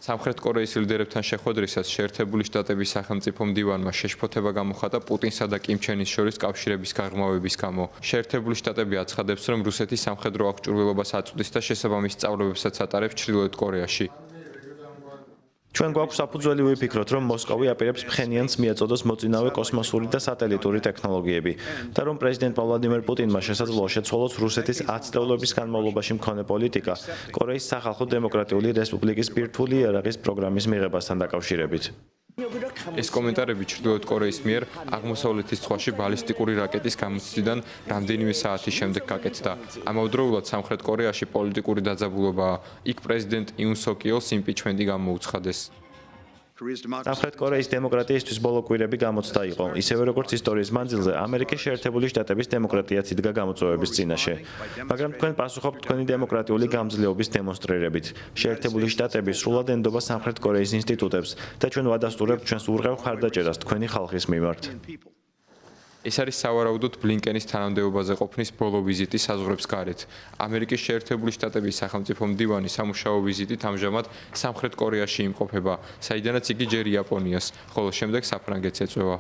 სამხრეთ კორეის ლიდერებთან შეხვედრისას შეერთებული შტატების სახელმწიფო მდივანმა შეშფოთება გამოხატა პუტინსა და კიმ ჩენ ირს შორის კავშირების გაღრმავების გამო. შეერთებული შტატები აცხადებს, რომ რუსეთი სამხედრო აღჭურვილობას აწვდის და შესაბამის სწავლებებსაც ატარებს ჩრდილოეთ კორეაში. ჩვენ გვაქვს საფუძველი ვიფიქროთ, რომ მოსკოვი აპირებს ფხენიანს მიაწოდოს მოწინავე კოსმოსური და სატელიტური ტექნოლოგიები და რომ პრეზიდენტ ვლადიმერ პუტინმა შესაძლოა შეცვალოს რუსეთის 10 წლების განმავლობაში მქონე პოლიტიკა კორეის სახალხო დემოკრატიული რესპუბლიკის ბირთვული იარაღის პროგრამის მიღებასთან დაკავშირებით. ეს კომენტარები ჩრდილოეთ კორეის მიერ აღმოსავლეთის ზღვაში ბალისტიკური რაკეტის გამოცდიდან რამდენიმე საათის შემდეგ გაკეთდა. ამავდროულად სამხრეთ კორეაში პოლიტიკური დაძაბულობაა. იქ პრეზიდენტ იუნ სუკ იოლს იმპიჩმენტი გამოუცხადეს. სამხრეთ კორეის დემოკრატიისთვის ბოლო კვირები გამოცდა იყო. ისევე როგორც ისტორიის მანძილზე ამერიკის შეერთებული შტატების დემოკრატიაც იდგა გამოწვევების წინაშე. მაგრამ თქვენ პასუხობთ თქვენი დემოკრატიული გამძლეობის დემონსტრირებით. შეერთებული შტატები სრულად ენდობა სამხრეთ კორეის ინსტიტუტებს და ჩვენ ვადასტურებთ ჩვენს ურღევ მხარდაჭერას თქვენი ხალხის მიმართ. ეს არის სავარაუდოდ ბლინკენის თანამდებობაზე ყოფნის ბოლო ვიზიტი საზღვრებს გარეთ. ამერიკის შეერთებული შტატების სახელმწიფო მდივანი სამუშაო ვიზიტით ამჟამად სამხრეთ კორეაში იმყოფება, საიდანაც იგი ჯერ იაპონიას, ხოლო შემდეგ საფრანგეთს ეწვევა.